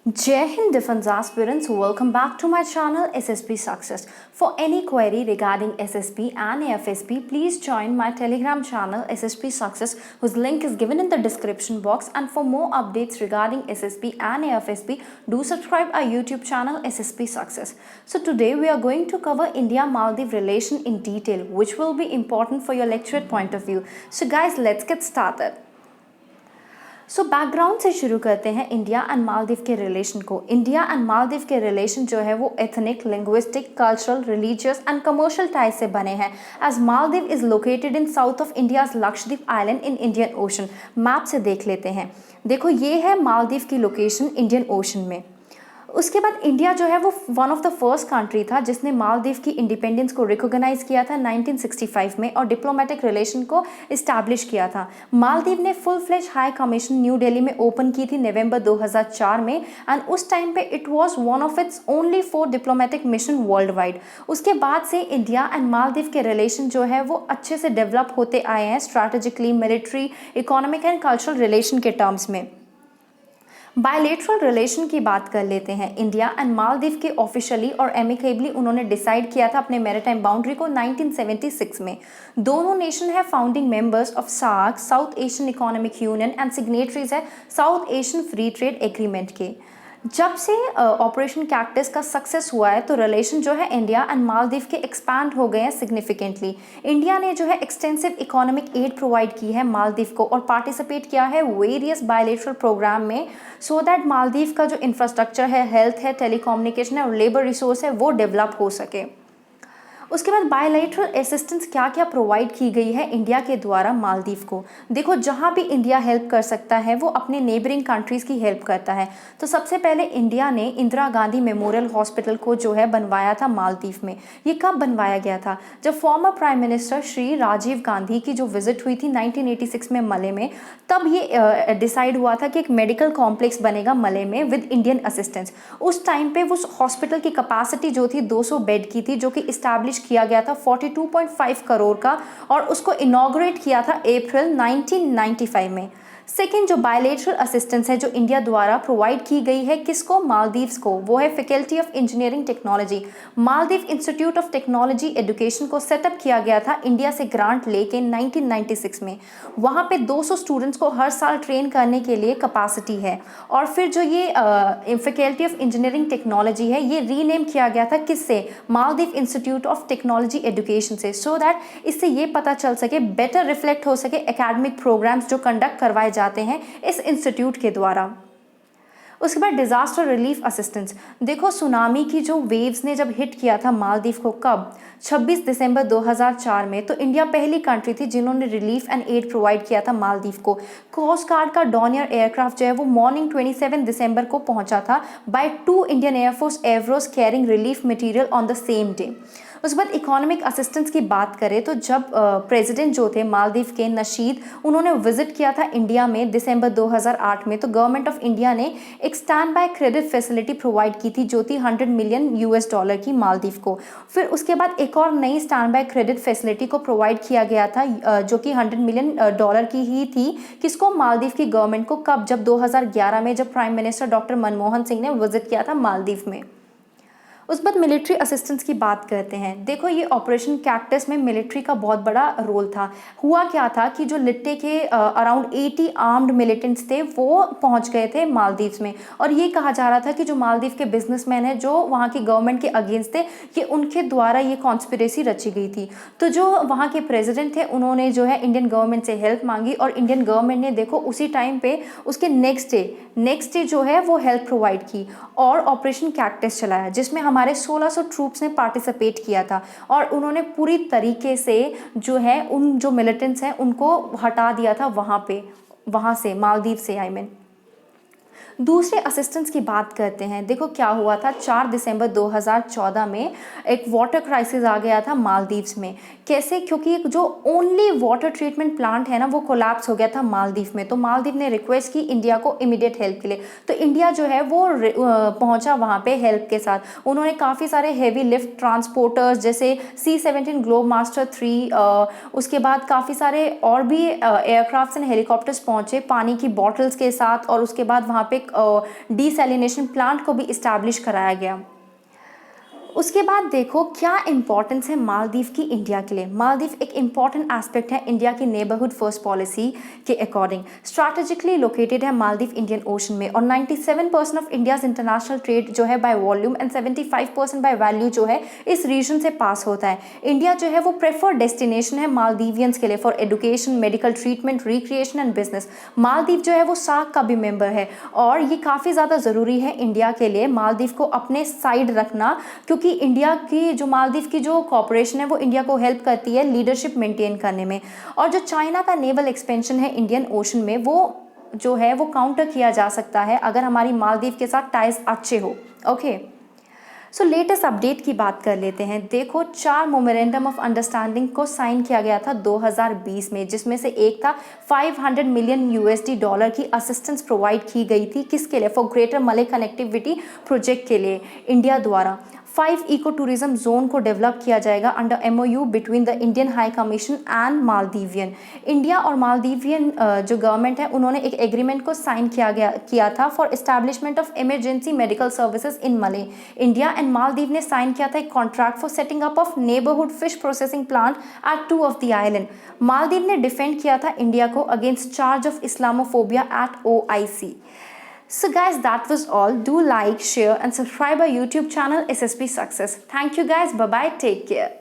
Jai Hind Defense aspirants, welcome back to my channel SSP Success. For any query regarding SSP and AFSP, please join my Telegram channel SSP Success, whose link is given in the description box. And for more updates regarding SSP and AFSP, do subscribe our YouTube channel SSP Success. So today we are going to cover India-Maldives relation in detail, which will be important for your lecturate point of view. So guys, let's get started. So background से शुरू करते हैं India and Maldives के relation को। India and Maldives के relation जो है वो ethnic, linguistic, cultural, religious and commercial ties से बने हैं। As Maldives is located in south of India's Lakshadweep island in Indian Ocean. Map से देख लेते हैं। देखो ये है मालदीव की लोकेशन इंडियन ओशन में। उसके बाद इंडिया जो है वो one of the first country था जिसने मालदीव की इंडिपेंडेंस को रिकॉग्नाइज किया था 1965 में और डिप्लोमेटिक रिलेशन को इस्टेब्लिश किया था। मालदीव ने full fledge high commission New Delhi में ओपन की थी नवंबर 2004 में एंड उस टाइम पे it was one of its only 4 diplomatic mission world wide. उसके बाद से इंडिया एंड मालदीव के रिलेशन जो है वो अच्छे से डेवलप होते आए हैं strategically, military, economic and cultural relation के टर्म्स में। बायलेटरल रिलेशन की बात कर लेते हैं। इंडिया एंड मालदीव के ऑफिशियली और एमिकेबली उन्होंने डिसाइड किया था अपने मैरीटाइम बाउंड्री को 1976 में। दोनों नेशन है founding members of SAARC, South Asian economic union and signatories है South Asian free trade agreement के। जब से ऑपरेशन कैक्टस का सक्सेस हुआ है तो रिलेशन जो है इंडिया एंड मालदीव के एक्सपैंड हो गए हैं सिग्निफिकेंटली। इंडिया ने जो है एक्सटेंसिव इकोनॉमिक एड प्रोवाइड की है मालदीव को और पार्टिसिपेट किया है वेरियस बायलेटरल प्रोग्राम में सो दैट मालदीव का जो इंफ्रास्ट्रक्चर है, हेल्थ है, टेलीकम्युनिकेशन है और लेबर रिसोर्स है वो डेवलप हो सके। उसके बाद बायलैटरल असिस्टेंस क्या क्या प्रोवाइड की गई है इंडिया के द्वारा मालदीव को। देखो जहाँ भी इंडिया हेल्प कर सकता है वो अपने नेबरिंग कंट्रीज़ की हेल्प करता है। तो सबसे पहले इंडिया ने इंदिरा गांधी मेमोरियल हॉस्पिटल को जो है बनवाया था मालदीव में। ये कब बनवाया गया था? जब former prime minister Shri Rajiv Gandhi की जो विजिट हुई थी 1986 में मले में, तब ये डिसाइड हुआ था कि एक मेडिकल कॉम्प्लेक्स बनेगा मले में विद इंडियन असिस्टेंस। उस टाइम पे उस हॉस्पिटल की कैपेसिटी जो थी 200 बेड की थी, जो कि इस्टेब्लिश किया गया था 42.5 करोड़ का और उसको इनॉग्रेट किया था अप्रैल 1995 में। सेकेंड जो बायलेटरल असिस्टेंस है जो इंडिया द्वारा प्रोवाइड की गई है किसको? मालदीव्स को, वो है faculty of engineering technology. Maldives institute of technology education को सेटअप किया गया था इंडिया से ग्रांट लेके 1996 में। वहाँ पे 200 स्टूडेंट्स को हर साल ट्रेन करने के लिए कैपेसिटी है। और फिर जो ये फैकल्टी ऑफ इंजीनियरिंग टेक्नोलॉजी है ये रीनेम किया गया था किससे? Maldives institute of technology education से, सो दैट इससे ये पता चल सके, बेटर रिफ्लेक्ट हो सके एकेडमिक प्रोग्राम्स जो कंडक्ट करवाए जाते हैं इस इंस्टीट्यूट के द्वारा। उसके बाद डिजास्टर रिलीफ असिस्टेंस। देखो सुनामी की जो वेव्स ने जब हिट किया था मालदीव को, कब? 26 दिसंबर 2004 में। तो इंडिया पहली कंट्री थी जिन्होंने रिलीफ एंड एड प्रोवाइड किया था मालदीव को। कोस्ट गार्ड का डॉनियर एयरक्राफ्ट जो है वो मॉर्निंग 27 दिसंबर को पहुंचा था by 2 Indian air force Avros carrying relief material on the same day. उसके बाद इकोनॉमिक असिस्टेंस की बात करें तो जब प्रेसिडेंट जो थे मालदीव के नशीद, उन्होंने विजिट किया था इंडिया में दिसंबर 2008 में, तो गवर्नमेंट ऑफ इंडिया ने एक stand by credit facility provide की थी जो थी $100 मिलियन की मालदीव को। फिर उसके बाद एक और नई स्टैंड बाय क्रेडिट फैसिलिटी को प्रोवाइड किया गया था जो कि $100 मिलियन की ही थी। किसको? मालदीव की गवर्नमेंट को। कब? जब 2011 में जब prime minister doctor Manmohan Singh ने विजिट किया था मालदीव में। उस बाद मिलिट्री असिस्टेंस की बात करते हैं। देखो ये ऑपरेशन कैक्टस में मिलिट्री का बहुत बड़ा रोल था। हुआ क्या था कि जो लिट्टे के अराउंड 80 आर्म्ड मिलिटेंट्स थे वो पहुंच गए थे मालदीव्स में और ये कहा जा रहा था कि जो मालदीव के बिजनेसमैन हैं जो वहाँ की गवर्नमेंट के अगेंस्ट थे, ये उनके द्वारा ये कॉन्स्पिरेसी रची गई थी। तो जो वहाँ के प्रेसिडेंट थे उन्होंने जो है इंडियन गवर्नमेंट से हेल्प मांगी और इंडियन गवर्नमेंट ने देखो उसी टाइम पे उसके नेक्स्ट डे जो है वो हेल्प प्रोवाइड की और ऑपरेशन कैक्टस चलाया जिसमें हमारे 1600 ट्रूप्स ने पार्टिसिपेट किया था और उन्होंने पूरी तरीके से जो है उन जो मिलिटेंट्स हैं उनको हटा दिया था वहाँ से मालदीव से दूसरे असिस्टेंस की बात करते हैं। देखो क्या हुआ था, 4 दिसंबर 2014 में एक वाटर क्राइसिस आ गया था मालदीव्स में। कैसे? क्योंकि जो ओनली वाटर ट्रीटमेंट प्लांट है ना वो कोलैप्स हो गया था मालदीव में। तो मालदीव ने रिक्वेस्ट की इंडिया को इमीडिएट हेल्प के लिए। तो इंडिया जो है वो पहुंचा वहाँ पे हेल्प के साथ। उन्होंने काफ़ी सारे हेवी लिफ्ट ट्रांसपोर्टर्स जैसे C-17 ग्लोबमास्टर 3, उसके बाद काफ़ी सारे और भी एयरक्राफ्ट्स एंड हेलीकॉप्टर्स पहुँचे पानी की बॉटल्स के साथ और उसके बाद वहाँ पे एक डीसैलिनेशन प्लांट को भी इस्टेब्लिश कराया गया। उसके बाद देखो क्या इंपॉर्टेंस है मालदीव की इंडिया के लिए। मालदीव एक इंपॉर्टेंट एस्पेक्ट है इंडिया की नेबरहुड फर्स्ट पॉलिसी के अकॉर्डिंग। स्ट्रैटेजिकली लोकेटेड है मालदीव इंडियन ओशन में, और 97% ऑफ इंडियाज इंटरनेशनल ट्रेड जो है by volume and 75% by value जो है इस रीजन से पास होता है। इंडिया जो है वो प्रेफर्ड डेस्टिनेशन है मालदीवियंस के लिए for education, medical treatment, recreation and business. Maldives जो है वो सार्क का भी मेंबर है, और ये काफ़ी ज़्यादा ज़रूरी है इंडिया के लिए मालदीव को अपने साइड रखना, क्योंकि इंडिया की जो मालदीव की जो कॉर्पोरेशन है वो इंडिया को हेल्प करती है लीडरशिप मेंटेन करने में। और जो चाइना का नेवल एक्सपेंशन है इंडियन ओशन में, वो जो है वो काउंटर किया जा सकता है अगर हमारी मालदीव के साथ टाइज अच्छे हो। ओके, सो लेटेस्ट अपडेट की बात कर लेते हैं। देखो 4 मेमोरेंडम ऑफ अंडरस्टैंडिंग को साइन किया गया था 2020 में, जिसमें से एक था 500 मिलियन यूएसडी डॉलर की असिस्टेंस प्रोवाइड की गई थी, किसके लिए? फॉर ग्रेटर मले कनेक्टिविटी प्रोजेक्ट के लिए इंडिया द्वारा। 5 इको टूरिज्म जोन को डेवलप किया जाएगा under MOU between the Indian high commission and Maldivian. India और मालदीवियन जो गवर्नमेंट है उन्होंने एक एग्रीमेंट को साइन किया था for establishment of emergency medical services in मले। इंडिया एंड मालदीव ने साइन किया था एक contract for setting up of neighbourhood fish processing plant at 2 of the island. Maldives ने डिफेंड किया था इंडिया को against charge of Islamophobia at OIC। So guys, that was all. Do like, share and subscribe our YouTube channel SSP Success. Thank you guys. Bye bye. Take care.